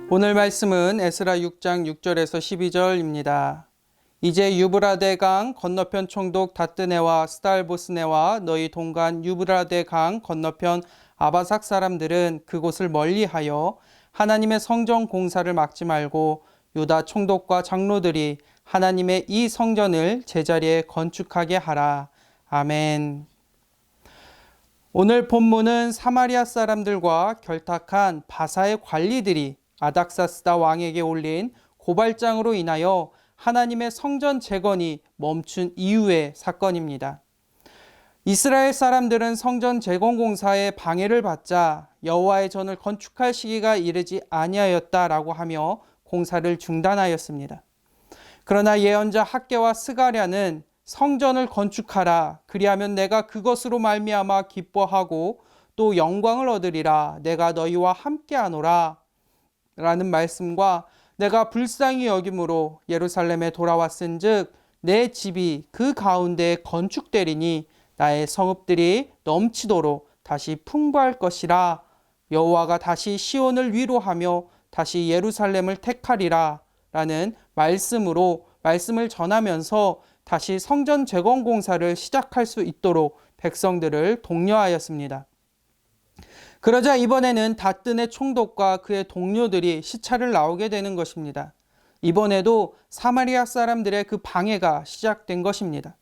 오늘 말씀은 에스라 6장 6절에서 12절입니다. 이제 유브라데 강 건너편 총독 다뜨네와 스달보스네와 너희 동간 유브라데 강 건너편 아바삭 사람들은 그곳을 멀리하여 하나님의 성전 공사를 막지 말고 유다 총독과 장로들이 하나님의 이 성전을 제자리에 건축하게 하라. 아멘. 오늘 본문은 사마리아 사람들과 결탁한 바사의 관리들이 아닥사스다 왕에게 올린 고발장으로 인하여 하나님의 성전 재건이 멈춘 이후의 사건입니다. 이스라엘 사람들은 성전 재건 공사에 방해를 받자 여호와의 전을 건축할 시기가 이르지 아니하였다라고 하며 공사를 중단하였습니다. 그러나 예언자 학개와 스가랴는 성전을 건축하라, 그리하면 내가 그것으로 말미암아 기뻐하고 또 영광을 얻으리라, 내가 너희와 함께하노라 라는 말씀과 내가 불쌍히 여김으로 예루살렘에 돌아왔은즉 내 집이 그 가운데에 건축되리니 나의 성읍들이 넘치도록 다시 풍부할 것이라, 여호와가 다시 시온을 위로하며 다시 예루살렘을 택하리라 라는 말씀으로 말씀을 전하면서 다시 성전 재건 공사를 시작할 수 있도록 백성들을 독려하였습니다. 그러자 이번에는 다뜨네 총독과 그의 동료들이 시차를 나오게 되는 것입니다. 이번에도 사마리아 사람들의 그 방해가 시작된 것입니다.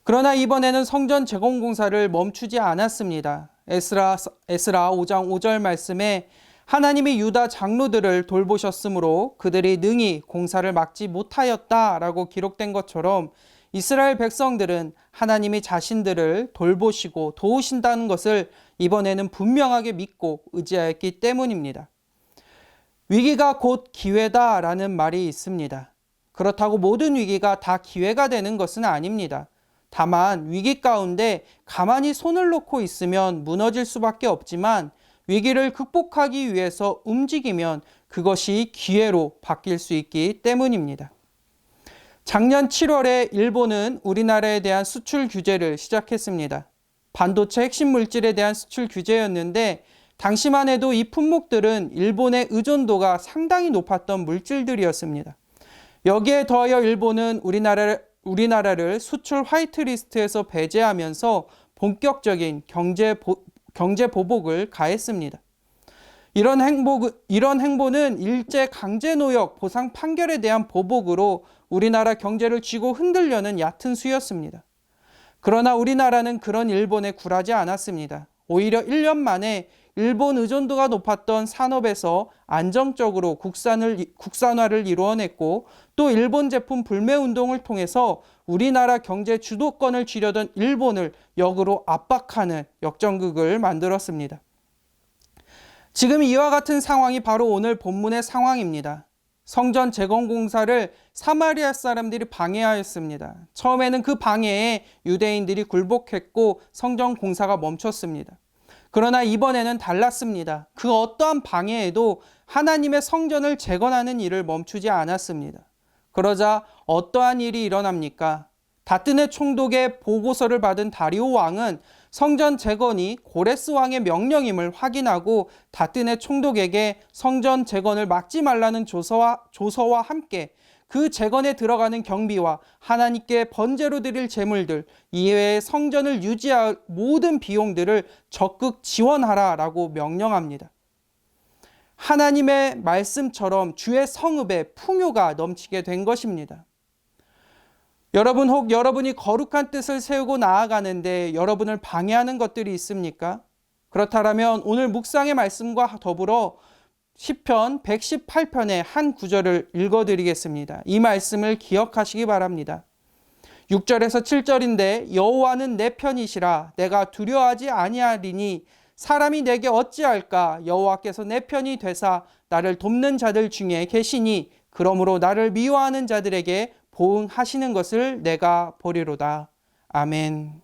그러나 이번에는 성전 재건 공사를 멈추지 않았습니다. 에스라 5장 5절 말씀에 하나님이 유다 장로들을 돌보셨으므로 그들이 능히 공사를 막지 못하였다라고 기록된 것처럼 이스라엘 백성들은 하나님이 자신들을 돌보시고 도우신다는 것을 이번에는 분명하게 믿고 의지하였기 때문입니다. 위기가 곧 기회다라는 말이 있습니다. 그렇다고 모든 위기가 다 기회가 되는 것은 아닙니다. 다만 위기 가운데 가만히 손을 놓고 있으면 무너질 수밖에 없지만 위기를 극복하기 위해서 움직이면 그것이 기회로 바뀔 수 있기 때문입니다. 작년 7월에 일본은 우리나라에 대한 수출 규제를 시작했습니다. 반도체 핵심 물질에 대한 수출 규제였는데 당시만 해도 이 품목들은 일본의 의존도가 상당히 높았던 물질들이었습니다. 여기에 더하여 일본은 우리나라를 수출 화이트리스트에서 배제하면서 본격적인 경제 보복을 가했습니다. 이런 행보는 일제 강제노역 보상 판결에 대한 보복으로 우리나라 경제를 쥐고 흔들려는 얕은 수였습니다. 그러나 우리나라는 그런 일본에 굴하지 않았습니다. 오히려 1년 만에 일본 의존도가 높았던 산업에서 안정적으로 국산화를 이루어냈고 또 일본 제품 불매 운동을 통해서 우리나라 경제 주도권을 쥐려던 일본을 역으로 압박하는 역전극을 만들었습니다. 지금 이와 같은 상황이 바로 오늘 본문의 상황입니다. 성전 재건 공사를 사마리아 사람들이 방해하였습니다. 처음에는 그 방해에 유대인들이 굴복했고 성전 공사가 멈췄습니다. 그러나 이번에는 달랐습니다. 그 어떠한 방해에도 하나님의 성전을 재건하는 일을 멈추지 않았습니다. 그러자 어떠한 일이 일어납니까? 다뜨네 총독의 보고서를 받은 다리오 왕은 성전 재건이 고레스 왕의 명령임을 확인하고 다뜨네 총독에게 성전 재건을 막지 말라는 조서와 함께 그 재건에 들어가는 경비와 하나님께 번제로 드릴 제물들 이외에 성전을 유지할 모든 비용들을 적극 지원하라라고 명령합니다. 하나님의 말씀처럼 주의 성읍에 풍요가 넘치게 된 것입니다. 여러분, 혹 여러분이 거룩한 뜻을 세우고 나아가는데 여러분을 방해하는 것들이 있습니까? 그렇다면 오늘 묵상의 말씀과 더불어 시편 118편의 한 구절을 읽어드리겠습니다. 이 말씀을 기억하시기 바랍니다. 6절에서 7절인데 여호와는 내 편이시라 내가 두려워하지 아니하리니 사람이 내게 어찌할까 여호와께서 내 편이 되사 나를 돕는 자들 중에 계시니 그러므로 나를 미워하는 자들에게 보응하시는 것을 내가 보리로다. 아멘.